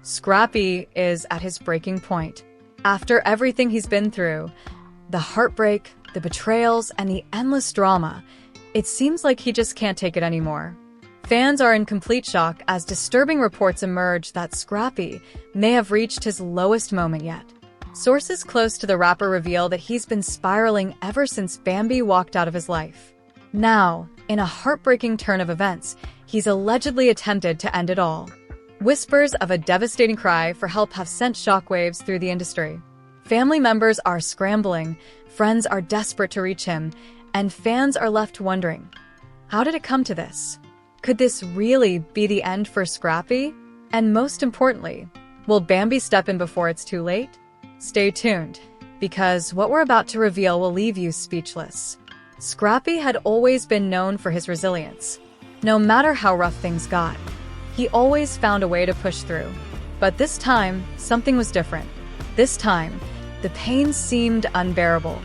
Scrappy is at his breaking point. After everything he's been through, the heartbreak, the betrayals, and the endless drama, it seems like he just can't take it anymore. Fans are in complete shock as disturbing reports emerge that Scrappy may have reached his lowest moment yet. Sources close to the rapper reveal that he's been spiraling ever since Bambi walked out of his life. Now, in a heartbreaking turn of events, he's allegedly attempted to end it all. Whispers of a devastating cry for help have sent shockwaves through the industry. Family members are scrambling, friends are desperate to reach him, and fans are left wondering, how did it come to this? Could this really be the end for Scrappy? And most importantly, will Bambi step in before it's too late? Stay tuned, because what we're about to reveal will leave you speechless. Scrappy had always been known for his resilience. No matter how rough things got, he always found a way to push through. But this time, something was different. This time, the pain seemed unbearable.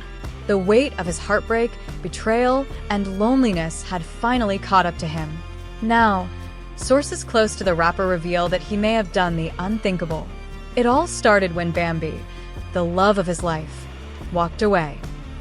The weight of his heartbreak, betrayal, and loneliness had finally caught up to him. Now, sources close to the rapper reveal that he may have done the unthinkable. It all started when Bambi, the love of his life, walked away.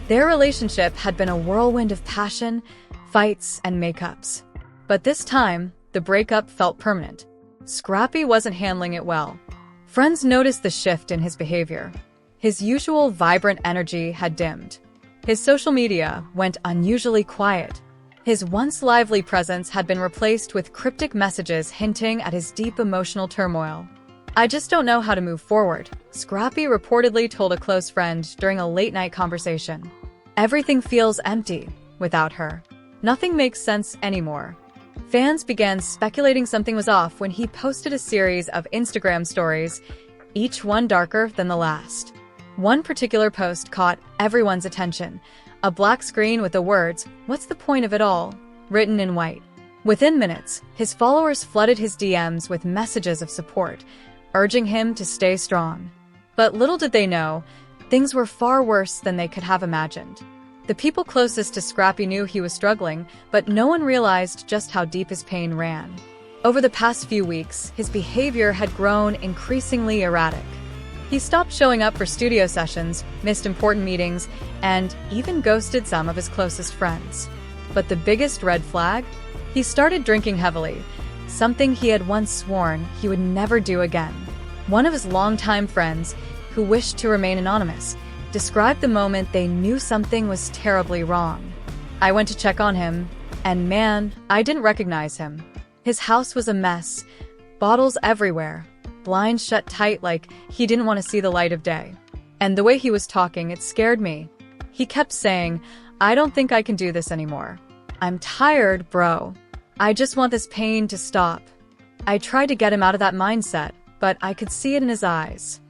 Their relationship had been a whirlwind of passion, fights, and makeups. But this time, the breakup felt permanent. Scrappy wasn't handling it well. Friends noticed the shift in his behavior. His usual vibrant energy had dimmed. His social media went unusually quiet. His once lively presence had been replaced with cryptic messages hinting at his deep emotional turmoil. "I just don't know how to move forward," Scrappy reportedly told a close friend during a late-night conversation. "Everything feels empty without her. Nothing makes sense anymore." Fans began speculating something was off when he posted a series of Instagram stories, each one darker than the last. One particular post caught everyone's attention, a black screen with the words, "What's the point of it all?" written in white. Within minutes, his followers flooded his DMs with messages of support, urging him to stay strong. But little did they know, things were far worse than they could have imagined. The people closest to Scrappy knew he was struggling, but no one realized just how deep his pain ran. Over the past few weeks, his behavior had grown increasingly erratic. He stopped showing up for studio sessions, missed important meetings, and even ghosted some of his closest friends. But the biggest red flag? He started drinking heavily, something he had once sworn he would never do again. One of his longtime friends, who wished to remain anonymous, described the moment they knew something was terribly wrong. "I went to check on him, and man, I didn't recognize him. His house was a mess, bottles everywhere, blinds shut tight like he didn't want to see the light of day. And the way he was talking, it scared me. He kept saying, 'I don't think I can do this anymore. I'm tired, bro. I just want this pain to stop.' I tried to get him out of that mindset, but I could see it in his eyes."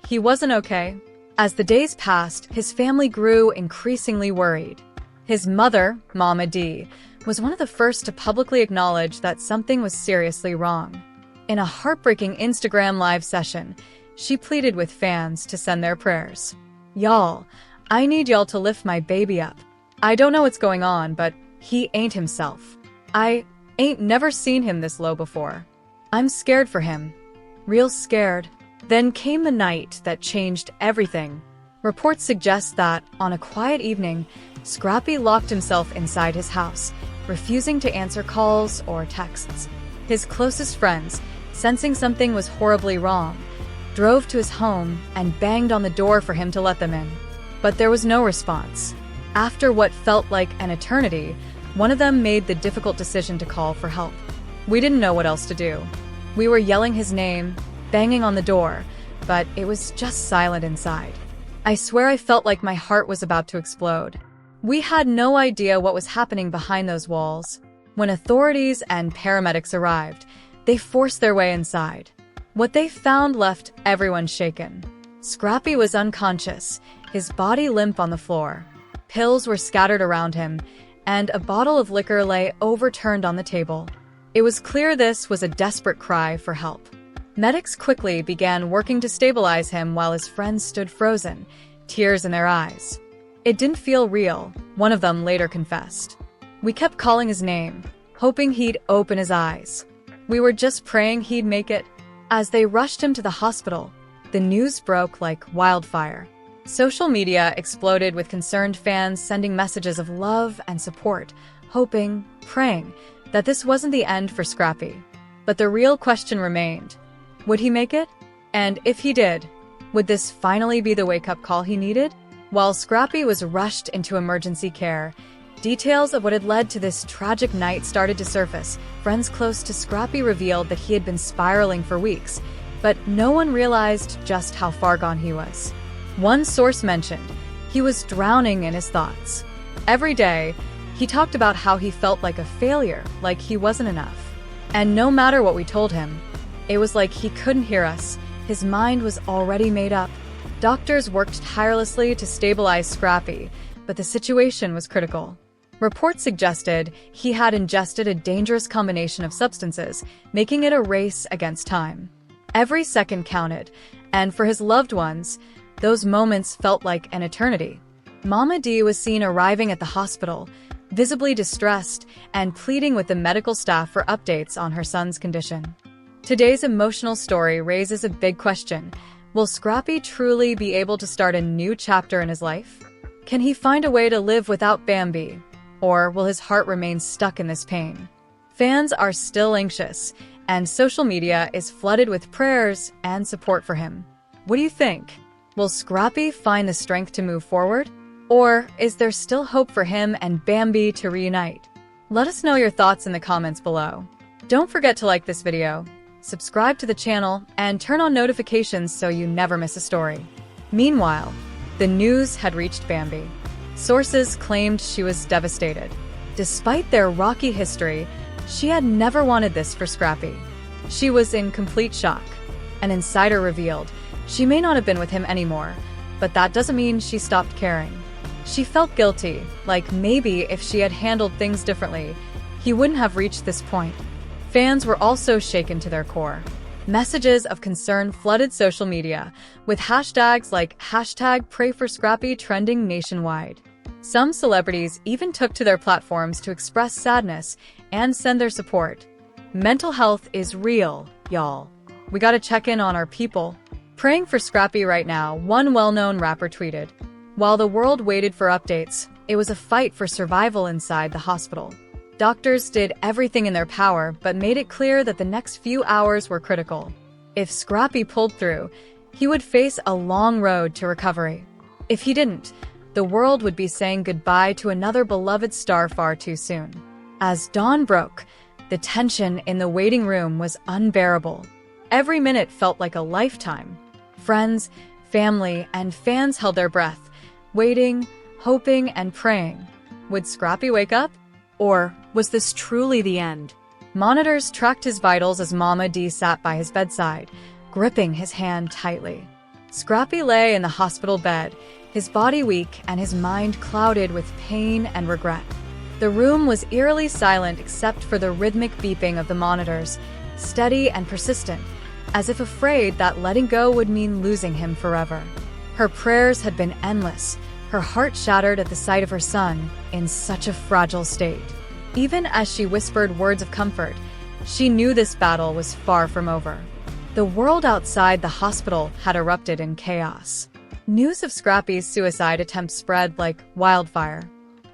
He wasn't okay. As the days passed, his family grew increasingly worried. His mother, Mama D, was one of the first to publicly acknowledge that something was seriously wrong. In a heartbreaking Instagram live session, she pleaded with fans to send their prayers. "Y'all, I need y'all to lift my baby up. I don't know what's going on, but he ain't himself. I ain't never seen him this low before. I'm scared for him. Real scared." Then came the night that changed everything. Reports suggest that, on a quiet evening, Scrappy locked himself inside his house, refusing to answer calls or texts. His closest friends, sensing something was horribly wrong, drove to his home and banged on the door for him to let them in. But there was no response. After what felt like an eternity, one of them made the difficult decision to call for help. "We didn't know what else to do. We were yelling his name, banging on the door, but it was just silent inside. I swear I felt like my heart was about to explode." We had no idea what was happening behind those walls. When authorities and paramedics arrived, they forced their way inside. What they found left everyone shaken. Scrappy was unconscious, his body limp on the floor. Pills were scattered around him, and a bottle of liquor lay overturned on the table. It was clear this was a desperate cry for help. Medics quickly began working to stabilize him while his friends stood frozen, tears in their eyes. "It didn't feel real," one of them later confessed. "We kept calling his name, hoping he'd open his eyes. We were just praying he'd make it." As they rushed him to the hospital, the news broke like wildfire. Social media exploded with concerned fans sending messages of love and support, hoping, praying that this wasn't the end for Scrappy. But the real question remained: would he make it? And if he did, would this finally be the wake-up call he needed? While Scrappy was rushed into emergency care, details of what had led to this tragic night started to surface. Friends close to Scrappy revealed that he had been spiraling for weeks, but no one realized just how far gone he was. One source mentioned he was drowning in his thoughts. Every day, he talked about how he felt like a failure, like he wasn't enough. And no matter what we told him, it was like he couldn't hear us. His mind was already made up. Doctors worked tirelessly to stabilize Scrappy, but the situation was critical. Reports suggested he had ingested a dangerous combination of substances, making it a race against time. Every second counted, and for his loved ones, those moments felt like an eternity. Mama D was seen arriving at the hospital, visibly distressed and pleading with the medical staff for updates on her son's condition. Today's emotional story raises a big question. Will Scrappy truly be able to start a new chapter in his life? Can he find a way to live without Bambi? Or will his heart remain stuck in this pain? Fans are still anxious, and social media is flooded with prayers and support for him. What do you think? Will Scrappy find the strength to move forward? Or is there still hope for him and Bambi to reunite? Let us know your thoughts in the comments below. Don't forget to like this video, subscribe to the channel, and turn on notifications so you never miss a story. Meanwhile, the news had reached Bambi. Sources claimed she was devastated. Despite their rocky history, she had never wanted this for Scrappy. She was in complete shock. An insider revealed she may not have been with him anymore, but that doesn't mean she stopped caring. She felt guilty, like maybe if she had handled things differently, he wouldn't have reached this point. Fans were also shaken to their core. Messages of concern flooded social media, with hashtags like #PrayForScrappy trending nationwide. Some celebrities even took to their platforms to express sadness and send their support. Mental health is real, y'all. We gotta check in on our people. Praying for Scrappy right now, one well-known rapper tweeted. While the world waited for updates, it was a fight for survival inside the hospital. Doctors did everything in their power, but made it clear that the next few hours were critical. If Scrappy pulled through, he would face a long road to recovery. If he didn't, the world would be saying goodbye to another beloved star far too soon. As dawn broke, the tension in the waiting room was unbearable. Every minute felt like a lifetime. Friends, family, and fans held their breath, waiting, hoping, and praying. Would Scrappy wake up? Or was this truly the end? Monitors tracked his vitals as Mama D sat by his bedside, gripping his hand tightly. Scrappy lay in the hospital bed, his body weak and his mind clouded with pain and regret. The room was eerily silent except for the rhythmic beeping of the monitors, steady and persistent, as if afraid that letting go would mean losing him forever. Her prayers had been endless, her heart shattered at the sight of her son in such a fragile state. Even as she whispered words of comfort, she knew this battle was far from over. The world outside the hospital had erupted in chaos. News of Scrappy's suicide attempt spread like wildfire.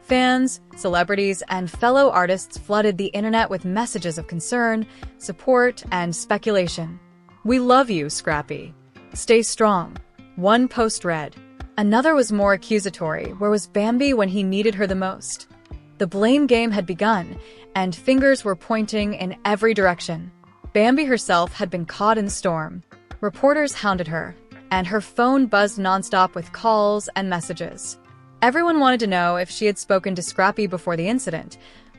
Fans, celebrities, and fellow artists flooded the internet with messages of concern, support, and speculation. "We love you, Scrappy. Stay strong," one post read. Another was more accusatory. Where was Bambi when he needed her the most? The blame game had begun, and fingers were pointing in every direction. Bambi herself had been caught in the storm. Reporters hounded her, and her phone buzzed nonstop with calls and messages. Everyone wanted to know if she had spoken to Scrappy before the incident,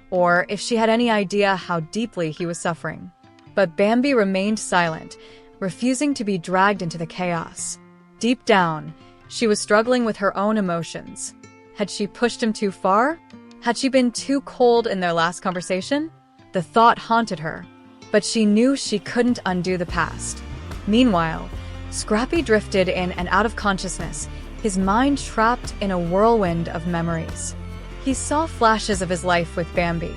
or if she had any idea how deeply he was suffering. But Bambi remained silent, refusing to be dragged into the chaos. Deep down, she was struggling with her own emotions. Had she pushed him too far? Had she been too cold in their last conversation? The thought haunted her, but she knew she couldn't undo the past. Meanwhile, Scrappy drifted in and out of consciousness, his mind trapped in a whirlwind of memories. He saw flashes of his life with Bambi.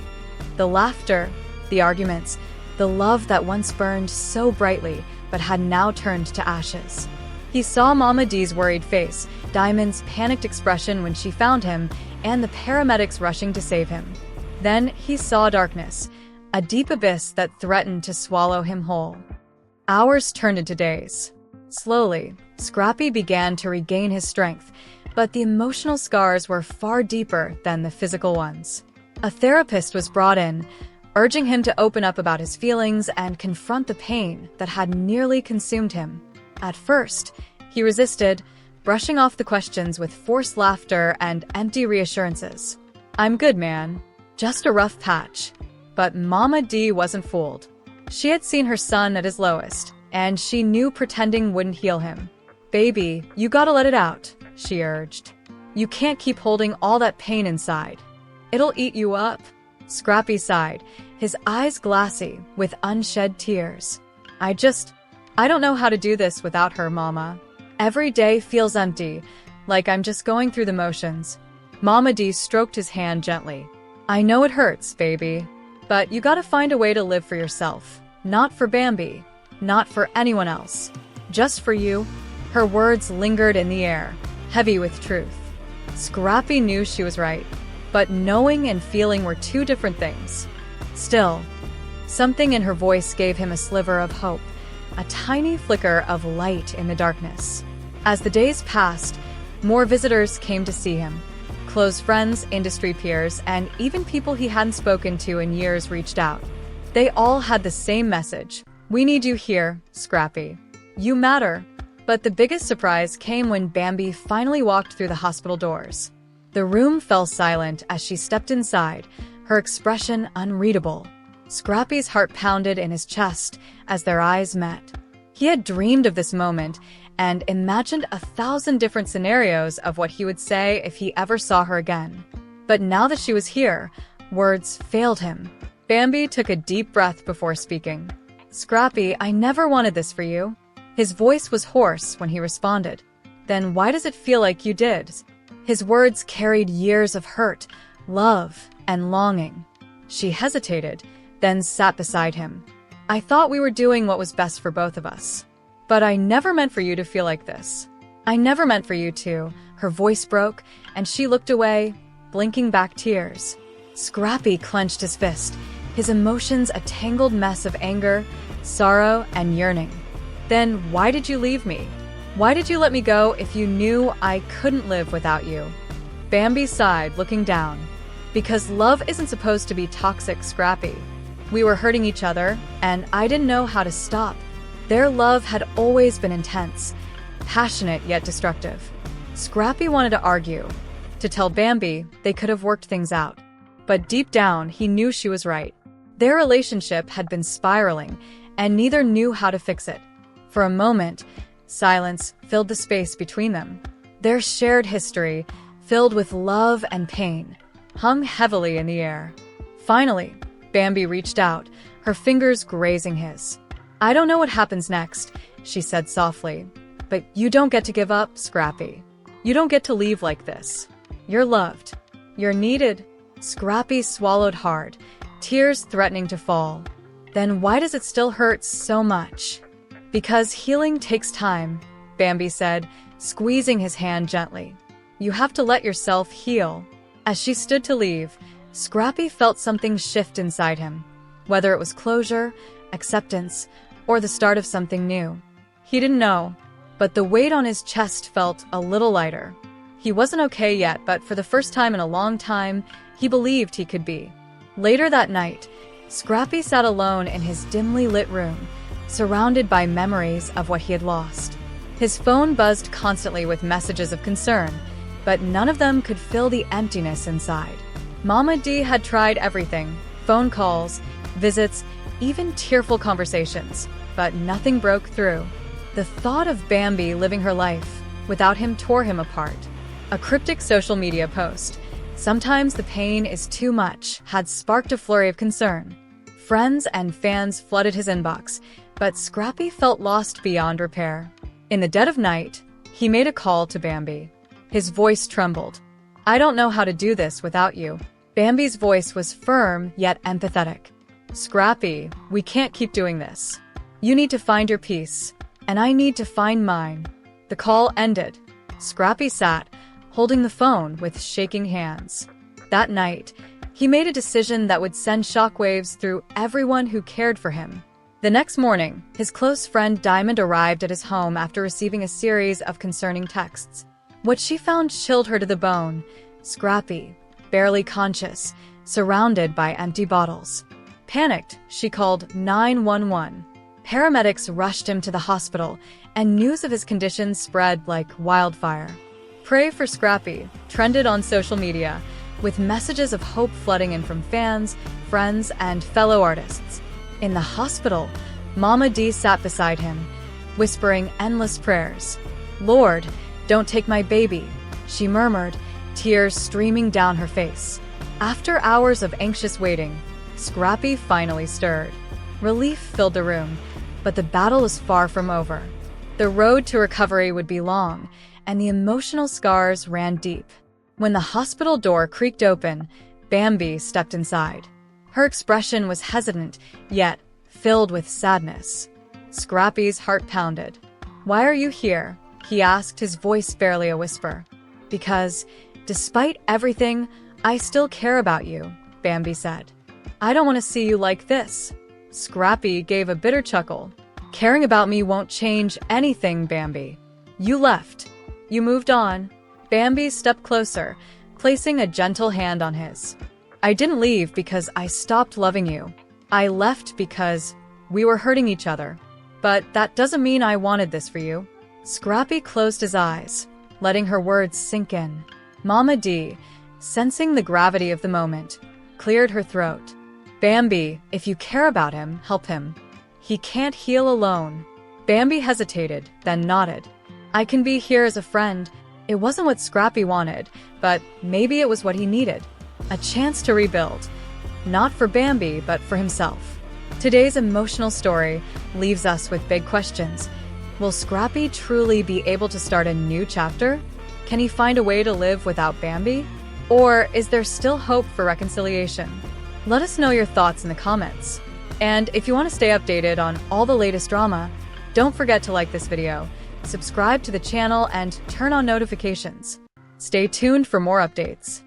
The laughter, the arguments, the love that once burned so brightly but had now turned to ashes. He saw Mama D's worried face, Diamond's panicked expression when she found him, and the paramedics rushing to save him. Then he saw darkness, a deep abyss that threatened to swallow him whole. Hours turned into days. Slowly, Scrappy began to regain his strength, but the emotional scars were far deeper than the physical ones. A therapist was brought in, urging him to open up about his feelings and confront the pain that had nearly consumed him. At first, he resisted, brushing off the questions with forced laughter and empty reassurances. "I'm good, man. Just a rough patch." But Mama D wasn't fooled. She had seen her son at his lowest, and she knew pretending wouldn't heal him. "Baby, you gotta let it out," she urged. "You can't keep holding all that pain inside. It'll eat you up." Scrappy sighed, his eyes glassy with unshed tears. I don't know how to do this without her, Mama. Every day feels empty, like I'm just going through the motions." Mama D stroked his hand gently. "I know it hurts, baby, but you gotta find a way to live for yourself. Not for Bambi, not for anyone else. Just for you." Her words lingered in the air, heavy with truth. Scrappy knew she was right, but knowing and feeling were two different things. Still, something in her voice gave him a sliver of hope, a tiny flicker of light in the darkness. As the days passed, more visitors came to see him. Close friends, industry peers, and even people he hadn't spoken to in years reached out. They all had the same message: "We need you here, Scrappy. You matter." But the biggest surprise came when Bambi finally walked through the hospital doors. The room fell silent as she stepped inside, her expression unreadable. Scrappy's heart pounded in his chest as their eyes met. He had dreamed of this moment and imagined 1,000 different scenarios of what he would say if he ever saw her again. But now that she was here, words failed him. Bambi took a deep breath before speaking. "Scrappy, I never wanted this for you." His voice was hoarse when he responded. "Then why does it feel like you did?" His words carried years of hurt, love, and longing. She hesitated, then sat beside him. "I thought we were doing what was best for both of us. But I never meant for you to feel like this. I never meant for you to." Her voice broke, and she looked away, blinking back tears. Scrappy clenched his fist, his emotions a tangled mess of anger, sorrow, and yearning. "Then why did you leave me? Why did you let me go if you knew I couldn't live without you?" Bambi sighed, looking down. "Because love isn't supposed to be toxic, Scrappy. We were hurting each other, and I didn't know how to stop." Their love had always been intense, passionate yet destructive. Scrappy wanted to argue, to tell Bambi they could have worked things out. But deep down, he knew she was right. Their relationship had been spiraling, and neither knew how to fix it. For a moment, silence filled the space between them. Their shared history, filled with love and pain, hung heavily in the air. Finally, Bambi reached out, her fingers grazing his. "I don't know what happens next," she said softly, "but you don't get to give up, Scrappy. You don't get to leave like this. You're loved. You're needed." Scrappy swallowed hard, tears threatening to fall. "Then why does it still hurt so much?" "Because healing takes time," Bambi said, squeezing his hand gently. "You have to let yourself heal." As she stood to leave, Scrappy felt something shift inside him, whether it was closure, acceptance, or the start of something new. He didn't know, but the weight on his chest felt a little lighter. He wasn't okay yet, but for the first time in a long time, he believed he could be. Later that night, Scrappy sat alone in his dimly lit room, surrounded by memories of what he had lost. His phone buzzed constantly with messages of concern, but none of them could fill the emptiness inside. Mama D had tried everything: phone calls, visits, even tearful conversations, but nothing broke through. The thought of Bambi living her life without him tore him apart. A cryptic social media post, "Sometimes the pain is too much," had sparked a flurry of concern. Friends and fans flooded his inbox, but Scrappy felt lost beyond repair. In the dead of night, he made a call to Bambi. His voice trembled. "I don't know how to do this without you." Bambi's voice was firm yet empathetic. Scrappy, we can't keep doing this. You need to find your peace, and I need to find mine. The call ended. Scrappy sat, holding the phone with shaking hands. That night, he made a decision that would send shockwaves through everyone who cared for him. The next morning, his close friend Diamond arrived at his home after receiving a series of concerning texts. What she found chilled her to the bone. Scrappy, barely conscious, surrounded by empty bottles. Panicked, she called 911. Paramedics rushed him to the hospital, and news of his condition spread like wildfire. Pray for Scrappy trended on social media, with messages of hope flooding in from fans, friends, and fellow artists. In the hospital, Mama D sat beside him, whispering endless prayers. "Lord, don't take my baby," she murmured, tears streaming down her face. After hours of anxious waiting, Scrappy finally stirred. Relief filled the room, but the battle was far from over. The road to recovery would be long, and the emotional scars ran deep. When the hospital door creaked open, Bambi stepped inside. Her expression was hesitant, yet filled with sadness. Scrappy's heart pounded. "Why are you here?" he asked, his voice barely a whisper. "Because, despite everything, I still care about you," Bambi said. "I don't want to see you like this." Scrappy gave a bitter chuckle. "Caring about me won't change anything, Bambi. You left. You moved on." Bambi stepped closer, placing a gentle hand on his. "I didn't leave because I stopped loving you. I left because we were hurting each other. But that doesn't mean I wanted this for you." Scrappy closed his eyes, letting her words sink in. Mama D, sensing the gravity of the moment, cleared her throat. "Bambi, if you care about him, help him. He can't heal alone." Bambi hesitated, then nodded. "I can be here as a friend." It wasn't what Scrappy wanted, but maybe it was what he needed. A chance to rebuild. Not for Bambi, but for himself. Today's emotional story leaves us with big questions. Will Scrappy truly be able to start a new chapter? Can he find a way to live without Bambi? Or is there still hope for reconciliation? Let us know your thoughts in the comments. And if you want to stay updated on all the latest drama, don't forget to like this video, subscribe to the channel, and turn on notifications. Stay tuned for more updates.